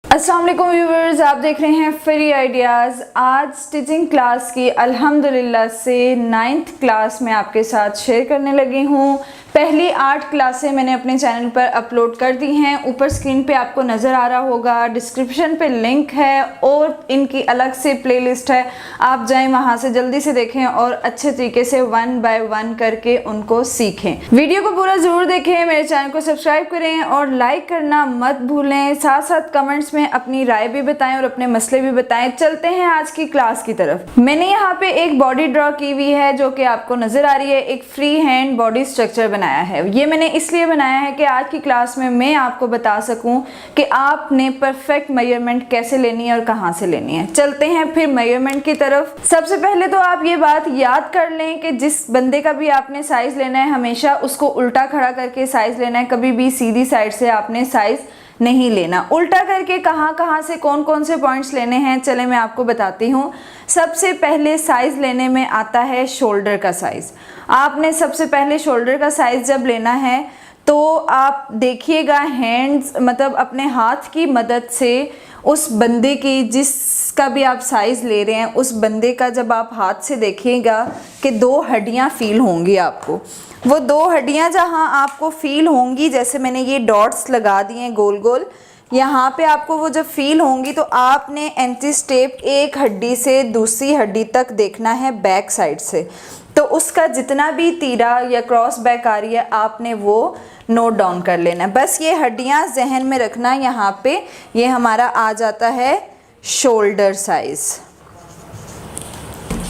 अस्सलाम वालेकुम व्यूवर्स, आप देख रहे हैं फ्री आइडियाज़। आज स्टिचिंग क्लास की अल्हम्दुलिल्लाह से 9th क्लास में आपके साथ शेयर करने लगी हूँ। पहली 8 क्लासें मैंने अपने चैनल पर अपलोड कर दी हैं। ऊपर स्क्रीन पे आपको नज़र आ रहा होगा, डिस्क्रिप्शन पे लिंक है और इनकी अलग से प्लेलिस्ट है। आप जाएं वहाँ से जल्दी से देखें और अच्छे तरीके से 1 बाय 1 करके उनको सीखें। वीडियो को पूरा ज़रूर देखें, मेरे चैनल को सब्सक्राइब करें और लाइक करना मत भूलें। साथ साथ कमेंट्स में अपनी राय भी बताएं और अपने मसले भी बताएं। चलते हैं आज की क्लास की तरफ। मैंने यहाँ पे एक बॉडी ड्रॉ की हुई है जो कि आपको नज़र आ रही है। एक फ्री हैंड बॉडी स्ट्रक्चर बनाया है। ये मैंने इसलिए बनाया है कि आज की क्लास में मैं आपको बता सकूं कि आपने परफेक्ट मेजरमेंट कैसे लेनी है और कहां से लेनी है। चलते हैं फिर मेजरमेंट की तरफ। सबसे पहले तो आप ये बात याद कर लें कि जिस बंदे का भी आपने साइज लेना है हमेशा उसको उल्टा खड़ा करके साइज लेना है। कभी भी सीधी साइड से आपने साइज नहीं लेना। उल्टा करके कहाँ से कौन कौन से पॉइंट्स लेने हैं, चले मैं आपको बताती हूँ। सबसे पहले साइज लेने में आता है शोल्डर का साइज। आपने सबसे पहले शोल्डर का साइज जब लेना है तो आप देखिएगा हैंड्स मतलब अपने हाथ की मदद से उस बंदे की जिसका भी आप साइज ले रहे हैं उस बंदे का जब आप हाथ से देखिएगा कि 2 हड्डियां फील होंगी आपको। वो 2 हड्डियां जहां आपको फील होंगी, जैसे मैंने ये डॉट्स लगा दिए हैं गोल गोल, यहाँ पे आपको वो जब फील होंगी तो आपने एंटी टेप एक हड्डी से दूसरी हड्डी तक देखना है बैक साइड से। तो उसका जितना भी तीरा या क्रॉस बैक आ रही है आपने वो नोट डाउन कर लेना है। बस ये हड्डियाँ जहन में रखना। यहाँ पे ये हमारा आ जाता है शोल्डर साइज।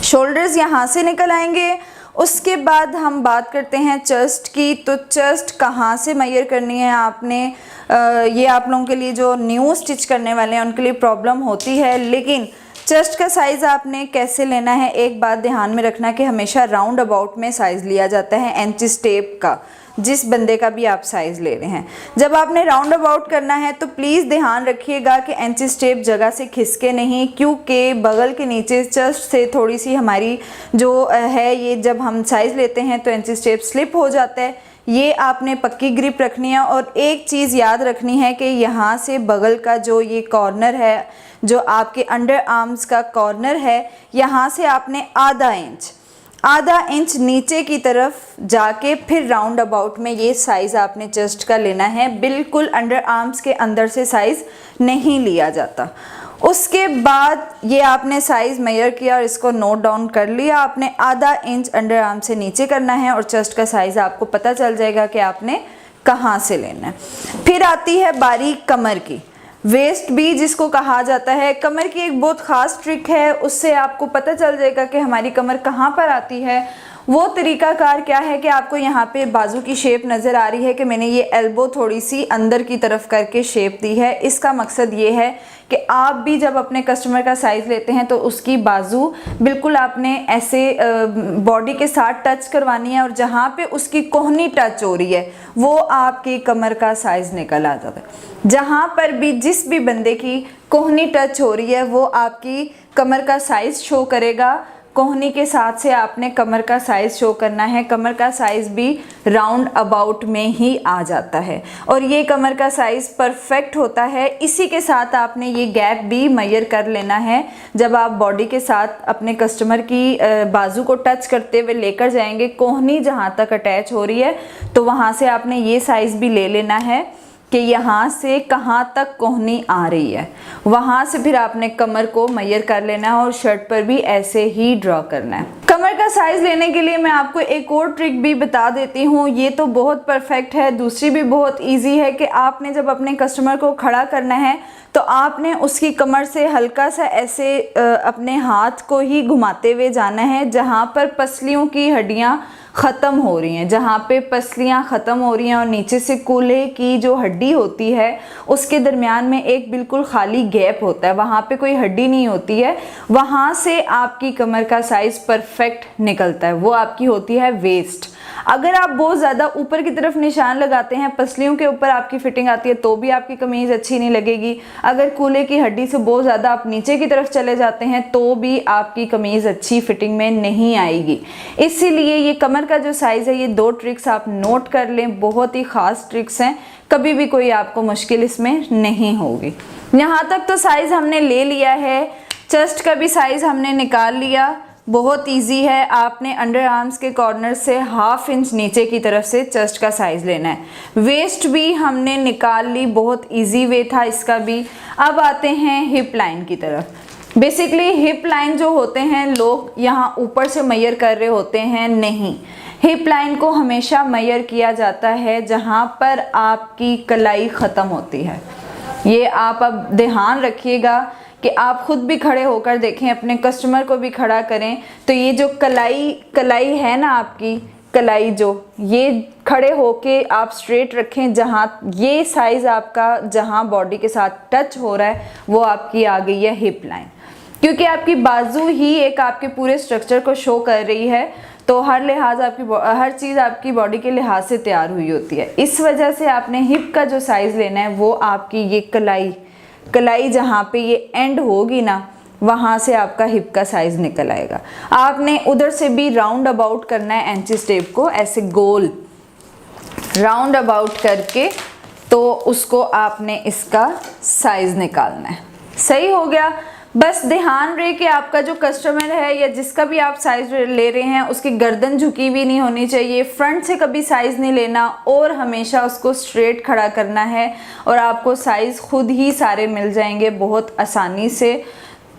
शोल्डर्स यहाँ से निकल आएंगे। उसके बाद हम बात करते हैं चेस्ट की। तो चेस्ट कहाँ से मेजर करनी है आपने, ये आप लोगों के लिए जो न्यू स्टिच करने वाले हैं उनके लिए प्रॉब्लम होती है, लेकिन चेस्ट का साइज़ आपने कैसे लेना है एक बात ध्यान में रखना कि हमेशा राउंड अबाउट में साइज़ लिया जाता है इंची टेप का, जिस बंदे का भी आप साइज़ ले रहे हैं। जब आपने राउंड अबाउट करना है तो प्लीज़ ध्यान रखिएगा कि इंची टेप जगह से खिसके नहीं, क्योंकि बगल के नीचे चेस्ट से थोड़ी सी हमारी जो है ये जब हम साइज़ लेते हैं तो इंची टेप स्लिप हो जाता है। ये आपने पक्की ग्रिप रखनी है। और एक चीज़ याद रखनी है कि यहाँ से बगल का जो ये कॉर्नर है, जो आपके अंडर आर्म्स का कॉर्नर है, यहाँ से आपने आधा इंच नीचे की तरफ जाके फिर राउंड अबाउट में ये साइज़ आपने चेस्ट का लेना है। बिल्कुल अंडर आर्म्स के अंदर से साइज़ नहीं लिया जाता। उसके बाद ये आपने साइज़ मेजर किया और इसको नोट डाउन कर लिया। आपने आधा इंच अंडर आर्म से नीचे करना है और चेस्ट का साइज़ आपको पता चल जाएगा कि आपने कहाँ से लेना है। फिर आती है बारीक कमर की, वेस्ट भी जिसको कहा जाता है। कमर की एक बहुत ख़ास ट्रिक है, उससे आपको पता चल जाएगा कि हमारी कमर कहाँ पर आती है। वो तरीकाकार क्या है कि आपको यहाँ पे बाजू की शेप नज़र आ रही है कि मैंने ये एल्बो थोड़ी सी अंदर की तरफ करके शेप दी है। इसका मकसद ये है कि आप भी जब अपने कस्टमर का साइज़ लेते हैं तो उसकी बाजू बिल्कुल आपने ऐसे बॉडी के साथ टच करवानी है और जहाँ पे उसकी कोहनी टच हो रही है वो आपकी कमर का साइज़ निकल आ जाता है। जहाँ पर भी जिस भी बंदे की कोहनी टच हो रही है वो आपकी कमर का साइज़ शो करेगा। कोहनी के साथ से आपने कमर का साइज़ शो करना है। कमर का साइज़ भी राउंड अबाउट में ही आ जाता है और ये कमर का साइज़ परफेक्ट होता है। इसी के साथ आपने ये गैप भी मेजर कर लेना है। जब आप बॉडी के साथ अपने कस्टमर की बाजू को टच करते हुए लेकर जाएंगे, कोहनी जहाँ तक अटैच हो रही है तो वहाँ से आपने ये साइज़ भी ले लेना है कि यहाँ से कहाँ तक कोहनी आ रही है। वहाँ से फिर आपने कमर को मेजर कर लेना है और शर्ट पर भी ऐसे ही ड्रॉ करना है। कमर का साइज़ लेने के लिए मैं आपको एक और ट्रिक भी बता देती हूँ। ये तो बहुत परफेक्ट है, दूसरी भी बहुत इजी है कि आपने जब अपने कस्टमर को खड़ा करना है तो आपने उसकी कमर से हल्का सा ऐसे अपने हाथ को ही घुमाते हुए जाना है जहाँ पर पसलियों की हड्डियाँ ख़त्म हो रही हैं, जहाँ पे पसलियाँ ख़त्म हो रही हैं और नीचे से कूल्हे की जो हड्डी होती है उसके दरमियान में एक बिल्कुल खाली गैप होता है, वहाँ पे कोई हड्डी नहीं होती है। वहाँ से आपकी कमर का साइज़ परफेक्ट निकलता है। वो आपकी होती है वेस्ट। अगर आप बहुत ज़्यादा ऊपर की तरफ निशान लगाते हैं, पसलियों के ऊपर आपकी फिटिंग आती है तो भी आपकी कमीज़ अच्छी नहीं लगेगी। अगर कूल्हे की हड्डी से बहुत ज़्यादा आप नीचे की तरफ चले जाते हैं तो भी आपकी कमीज़ अच्छी फिटिंग में नहीं आएगी। इसीलिए ये कमर का जो साइज़ है, ये 2 ट्रिक्स आप नोट कर लें, बहुत ही ख़ास ट्रिक्स हैं, कभी भी कोई आपको मुश्किल इसमें नहीं होगी। यहाँ तक तो साइज़ हमने ले लिया है, चेस्ट का भी साइज़ हमने निकाल लिया। बहुत इजी है, आपने अंडर आर्म्स के कॉर्नर से 1/2 इंच नीचे की तरफ से चेस्ट का साइज़ लेना है। वेस्ट भी हमने निकाल ली, बहुत इजी वे था इसका भी। अब आते हैं हिप लाइन की तरफ। बेसिकली हिप लाइन जो होते हैं, लोग यहाँ ऊपर से मेजर कर रहे होते हैं, नहीं, हिप लाइन को हमेशा मेजर किया जाता है जहाँ पर आपकी कलाई ख़त्म होती है। ये आप अब ध्यान रखिएगा कि आप खुद भी खड़े होकर देखें, अपने कस्टमर को भी खड़ा करें, तो ये जो कलाई है ना आपकी कलाई, जो ये खड़े होके आप स्ट्रेट रखें, जहाँ ये साइज़ आपका जहाँ बॉडी के साथ टच हो रहा है वो आपकी आ गई है हिप लाइन। क्योंकि आपकी बाजू ही एक आपके पूरे स्ट्रक्चर को शो कर रही है, तो हर चीज़ आपकी बॉडी के लिहाज से तैयार हुई होती है। इस वजह से आपने हिप का जो साइज़ लेना है वो आपकी ये कलाई जहाँ पे ये एंड होगी ना, वहाँ से आपका हिप का साइज़ निकल आएगा। आपने उधर से भी राउंड अबाउट करना है एंचिस टेप को, ऐसे गोल राउंड अबाउट करके, तो उसको आपने इसका साइज़ निकालना है। सही हो गया। बस ध्यान रहे कि आपका जो कस्टमर है या जिसका भी आप साइज़ ले रहे हैं, उसकी गर्दन झुकी हुई नहीं होनी चाहिए, फ्रंट से कभी साइज़ नहीं लेना, और हमेशा उसको स्ट्रेट खड़ा करना है, और आपको साइज़ खुद ही सारे मिल जाएंगे बहुत आसानी से।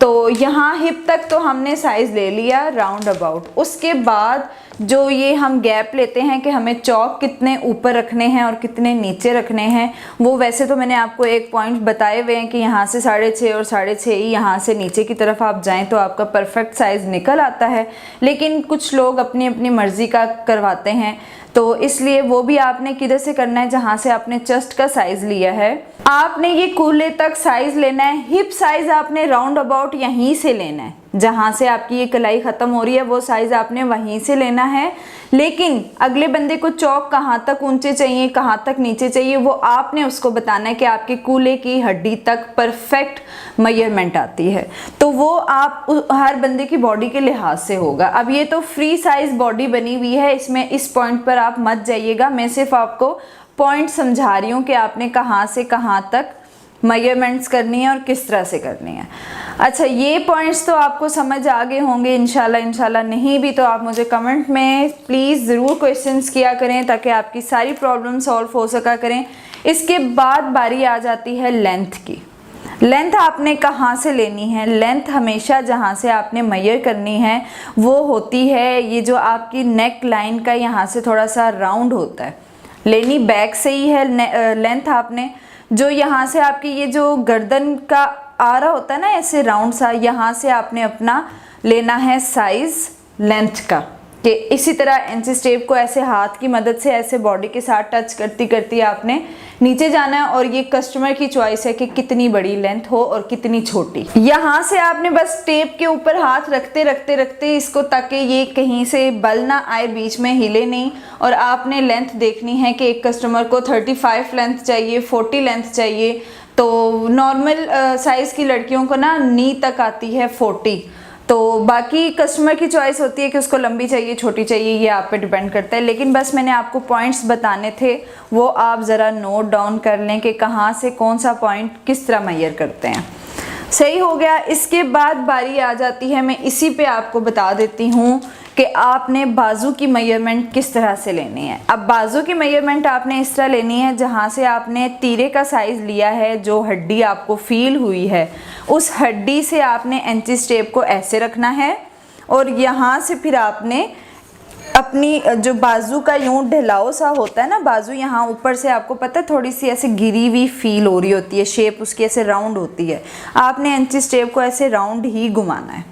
तो यहाँ हिप तक तो हमने साइज़ ले लिया राउंड अबाउट। उसके बाद जो ये हम गैप लेते हैं कि हमें चौक कितने ऊपर रखने हैं और कितने नीचे रखने हैं, वो वैसे तो मैंने आपको एक पॉइंट बताए हुए हैं कि यहाँ से 6.5 और 6.5 ही यहाँ से नीचे की तरफ आप जाएं तो आपका परफेक्ट साइज़ निकल आता है। लेकिन कुछ लोग अपनी अपनी मर्ज़ी का करवाते हैं, तो इसलिए वो भी आपने किधर से करना है, जहाँ से आपने चेस्ट का साइज़ लिया है आपने ये कूल्हे तक साइज़ लेना है। हिप साइज़ आपने राउंड अबाउट यहीं से लेना है, जहाँ से आपकी ये कलाई ख़त्म हो रही है वो साइज़ आपने वहीं से लेना है। लेकिन अगले बंदे को चौक कहाँ तक ऊंचे चाहिए, कहाँ तक नीचे चाहिए, वो आपने उसको बताना है कि आपके कूल्हे की हड्डी तक परफेक्ट मेजरमेंट आती है। तो वो आप हर बंदे की बॉडी के लिहाज से होगा। अब ये तो फ्री साइज़ बॉडी बनी हुई है, इसमें इस पॉइंट पर आप मत जाइएगा, मैं सिर्फ आपको पॉइंट समझा रही हूँ कि आपने कहाँ से कहाँ तक मेजरमेंट्स करनी है और किस तरह से करनी है। अच्छा, ये पॉइंट्स तो आपको समझ आ गए होंगे इंशाल्लाह। नहीं भी तो आप मुझे कमेंट में प्लीज़ ज़रूर क्वेश्चंस किया करें, ताकि आपकी सारी प्रॉब्लम सॉल्व हो सका करें। इसके बाद बारी आ जाती है लेंथ की। लेंथ आपने कहाँ से लेनी है? लेंथ हमेशा जहाँ से आपने मेजर करनी है वो होती है ये जो आपकी नेक लाइन का यहाँ से थोड़ा सा राउंड होता है, लेनी बैक से ही है लेंथ आपने। जो यहाँ से आपकी ये जो गर्दन का आ रहा होता है ना ऐसे राउंड सा, यहाँ से आपने अपना लेना है साइज़ लेंथ का, कि इसी तरह इंचिस टेप को ऐसे हाथ की मदद से ऐसे बॉडी के साथ टच करती करती आपने नीचे जाना है। और ये कस्टमर की चॉइस है कि कितनी बड़ी लेंथ हो और कितनी छोटी। यहाँ से आपने बस टेप के ऊपर हाथ रखते रखते रखते इसको, ताकि ये कहीं से बल ना आए, बीच में हिले नहीं। और आपने लेंथ देखनी है कि एक कस्टमर को 35 लेंथ चाहिए, 40 लेंथ चाहिए। तो नॉर्मल साइज़ की लड़कियों को ना नी तक आती है 40, तो बाकी कस्टमर की चॉइस होती है कि उसको लंबी चाहिए छोटी चाहिए, ये आप पे डिपेंड करता है। लेकिन बस मैंने आपको पॉइंट्स बताने थे, वो आप ज़रा नोट डाउन कर लें कि कहाँ से कौन सा पॉइंट किस तरह मेजर करते हैं। सही हो गया। इसके बाद बारी आ जाती है, मैं इसी पे आपको बता देती हूँ कि आपने बाजू की मेजरमेंट किस तरह से लेनी है। अब बाजू की मेजरमेंट आपने इस तरह लेनी है, जहाँ से आपने तीरे का साइज़ लिया है, जो हड्डी आपको फील हुई है, उस हड्डी से आपने इंचिस टेप को ऐसे रखना है। और यहाँ से फिर आपने अपनी जो बाजू का यूं ढलाव सा होता है ना, बाजू यहाँ ऊपर से आपको पता है थोड़ी सी ऐसे गिरी हुई फील हो रही होती है, शेप उसकी ऐसे राउंड होती है। आपने इंचिस टेप को ऐसे राउंड ही घुमाना है।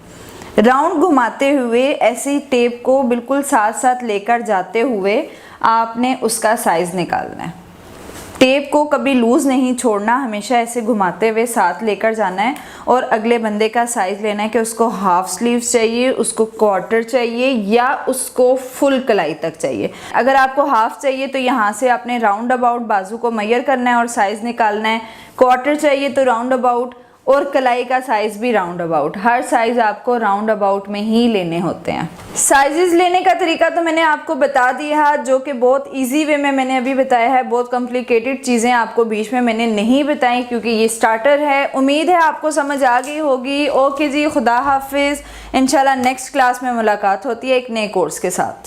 राउंड घुमाते हुए ऐसी टेप को बिल्कुल साथ साथ लेकर जाते हुए आपने उसका साइज़ निकालना है। टेप को कभी लूज़ नहीं छोड़ना, हमेशा ऐसे घुमाते हुए साथ लेकर जाना है। और अगले बंदे का साइज़ लेना है कि उसको हाफ स्लीव्स चाहिए, उसको क्वार्टर चाहिए, या उसको फुल कलाई तक चाहिए। अगर आपको हाफ चाहिए तो यहाँ से आपने राउंड अबाउट बाजू को मेजर करना है और साइज़ निकालना है। क्वार्टर चाहिए तो राउंड अबाउट, और कलाई का साइज़ भी राउंड अबाउट, हर साइज़ आपको राउंड अबाउट में ही लेने होते हैं। साइजेस लेने का तरीका तो मैंने आपको बता दिया, जो कि बहुत इजी वे में मैंने अभी बताया है। बहुत कॉम्प्लिकेटेड चीज़ें आपको बीच में मैंने नहीं बताई क्योंकि ये स्टार्टर है। उम्मीद है आपको समझ आ गई होगी। ओके जी, खुदा हाफिज़। इंशाल्लाह नेक्स्ट क्लास में मुलाकात होती है एक नए कोर्स के साथ।